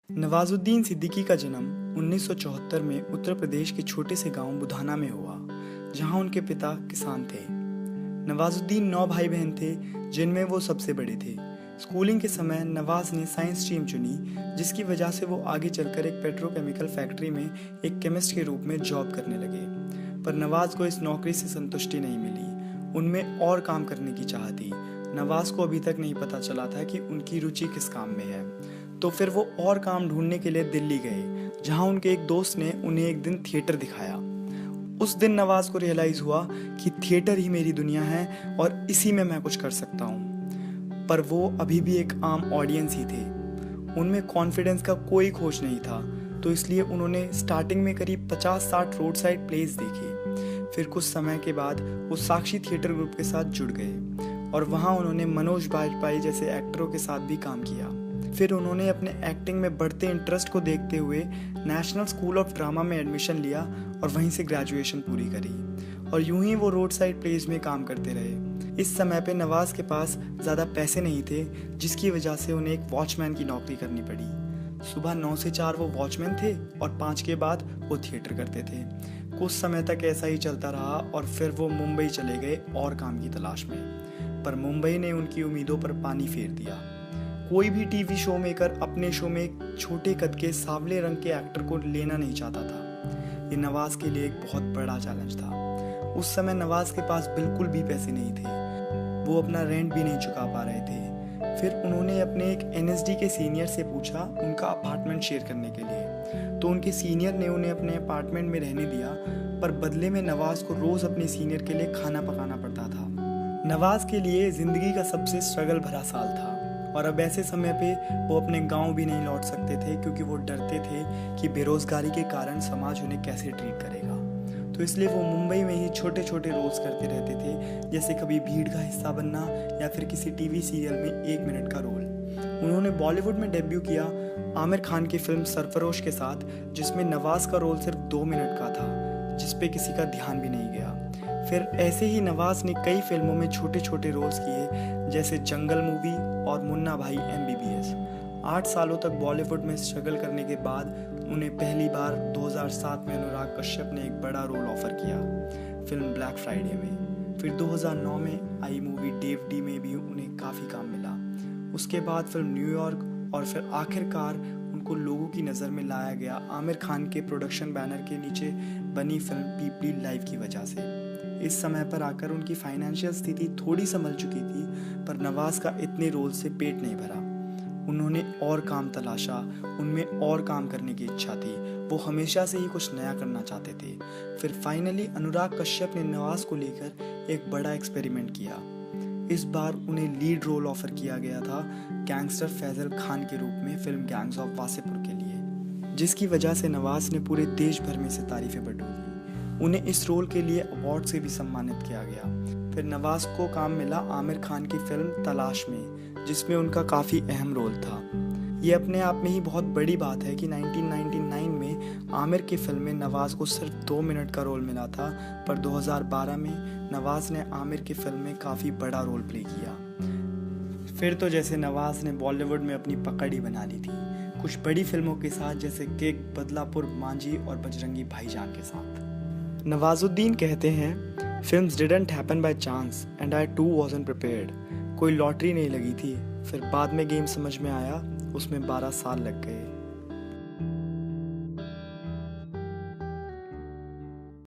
नवाजुद्दीन सिद्दीकी का जन्म 1974 में उत्तर प्रदेश के छोटे से गांव बुधाना में हुआ, जहां उनके पिता किसान थे। नवाजुद्दीन 9 भाई बहन थे, जिनमें वो सबसे बड़े थे। स्कूलिंग के समय नवाज ने साइंस स्ट्रीम चुनी, जिसकी वजह से वो आगे चलकर एक पेट्रोकेमिकल फैक्ट्री में एक केमिस्ट के रूप में जॉब करने लगे। पर नवाज को इस नौकरी से संतुष्टि नहीं मिली, उनमें और काम करने की चाह थी। नवाज को अभी तक नहीं पता चला था कि उनकी रुचि किस काम में है, तो फिर वो और काम ढूंढने के लिए दिल्ली गए, जहां उनके एक दोस्त ने उन्हें एक दिन थिएटर दिखाया। उस दिन नवाज को रियलाइज हुआ कि थिएटर ही मेरी दुनिया है और इसी में मैं कुछ कर सकता हूँ। पर वो अभी भी एक आम ऑडियंस ही थे, उनमें कॉन्फिडेंस का कोई खोज नहीं था, तो इसलिए उन्होंने स्टार्टिंग में करीब 50-60 रोड साइड प्लेस देखे। फिर कुछ समय के बाद वो साक्षी थिएटर ग्रुप के साथ जुड़ गए और वहाँ उन्होंने मनोज बाजपेयी जैसे एक्टरों के साथ भी काम किया। फिर उन्होंने अपने एक्टिंग में बढ़ते इंटरेस्ट को देखते हुए नेशनल स्कूल ऑफ ड्रामा में एडमिशन लिया और वहीं से ग्रेजुएशन पूरी करी। और यूं ही वो रोड साइड प्लेस में काम करते रहे। इस समय पे नवाज के पास ज़्यादा पैसे नहीं थे, जिसकी वजह से उन्हें एक वॉचमैन की नौकरी करनी पड़ी। सुबह 9 से 4 वो वॉचमैन थे और 5 के बाद वो थिएटर करते थे। कुछ समय तक ऐसा ही चलता रहा और फिर वो मुंबई चले गए और काम की तलाश में। पर मुंबई ने उनकी उम्मीदों पर पानी फेर दिया। कोई भी टीवी शो मेकर अपने शो में एक छोटे कद के सांवले रंग के एक्टर को लेना नहीं चाहता था। ये नवाज के लिए एक बहुत बड़ा चैलेंज था। उस समय नवाज के पास बिल्कुल भी पैसे नहीं थे, वो अपना रेंट भी नहीं चुका पा रहे थे। फिर उन्होंने अपने एक एनएसडी के सीनियर से पूछा उनका अपार्टमेंट शेयर करने के लिए, तो उनके सीनियर ने उन्हें अपने अपार्टमेंट में रहने दिया, पर बदले में नवाज को रोज अपने सीनियर के लिए खाना पकाना पड़ता था। नवाज के लिए जिंदगी का सबसे स्ट्रगल भरा साल था और अब ऐसे समय पे वो अपने गांव भी नहीं लौट सकते थे, क्योंकि वो डरते थे कि बेरोजगारी के कारण समाज उन्हें कैसे ट्रीट करेगा। तो इसलिए वो मुंबई में ही छोटे छोटे रोल्स करते रहते थे, जैसे कभी भीड़ का हिस्सा बनना या फिर किसी टीवी सीरियल में 1 मिनट का रोल। उन्होंने बॉलीवुड में डेब्यू किया आमिर खान की फिल्म सरफरोश के साथ, जिसमें नवाज का रोल सिर्फ 2 मिनट का था, जिसपे किसी का ध्यान भी नहीं गया। फिर ऐसे ही नवाज ने कई फिल्मों में छोटे छोटे रोल्स किए, जैसे जंगल मूवी और मुन्ना भाई MBBS। 8 सालों तक बॉलीवुड में स्ट्रगल करने के बाद उन्हें पहली बार 2007 में अनुराग कश्यप ने एक बड़ा रोल ऑफर किया फिल्म ब्लैक फ्राइडे में। फिर 2009 में आई मूवी डेव डी में भी उन्हें काफ़ी काम मिला। उसके बाद फिल्म न्यूयॉर्क और फिर आखिरकार उनको लोगों की नज़र में लाया गया आमिर खान के प्रोडक्शन बैनर के नीचे बनी फिल्म पीपली लाइव की वजह से। इस समय पर आकर उनकी फाइनेंशियल स्थिति थोड़ी संभल चुकी थी, पर नवाज का इतने रोल से पेट नहीं भरा। उन्होंने और काम तलाशा, उनमें और काम करने की इच्छा थी, वो हमेशा से ही कुछ नया करना चाहते थे। फिर फाइनली अनुराग कश्यप ने नवाज को लेकर एक बड़ा एक्सपेरिमेंट किया। इस बार उन्हें लीड रोल ऑफर किया गया था गैंगस्टर फैजल खान के रूप में फिल्म गैंग्स ऑफ वासेपुर के लिए, जिसकी वजह से नवाज ने पूरे देश भर में से तारीफें बटोरी। उन्हें इस रोल के लिए अवार्ड से भी सम्मानित किया गया। फिर नवाज को काम मिला आमिर खान की फिल्म तलाश में, जिसमें उनका काफ़ी अहम रोल था। ये अपने आप में ही बहुत बड़ी बात है कि 1999 में आमिर की फिल्म में नवाज को सिर्फ 2 मिनट का रोल मिला था, पर 2012 में नवाज ने आमिर की फिल्म में काफ़ी बड़ा रोल प्ले किया। फिर तो जैसे नवाज ने बॉलीवुड में अपनी पकड़ ही बना ली थी, कुछ बड़ी फिल्मों के साथ, जैसे किक, बदलापुर, मांझी और बजरंगी भाईजान के साथ। नवाजुद्दीन कहते हैं, films didn't happen by chance and I too wasn't prepared. कोई लॉटरी नहीं लगी थी। फिर बाद में गेम समझ में आया, उसमें 12 साल लग गए।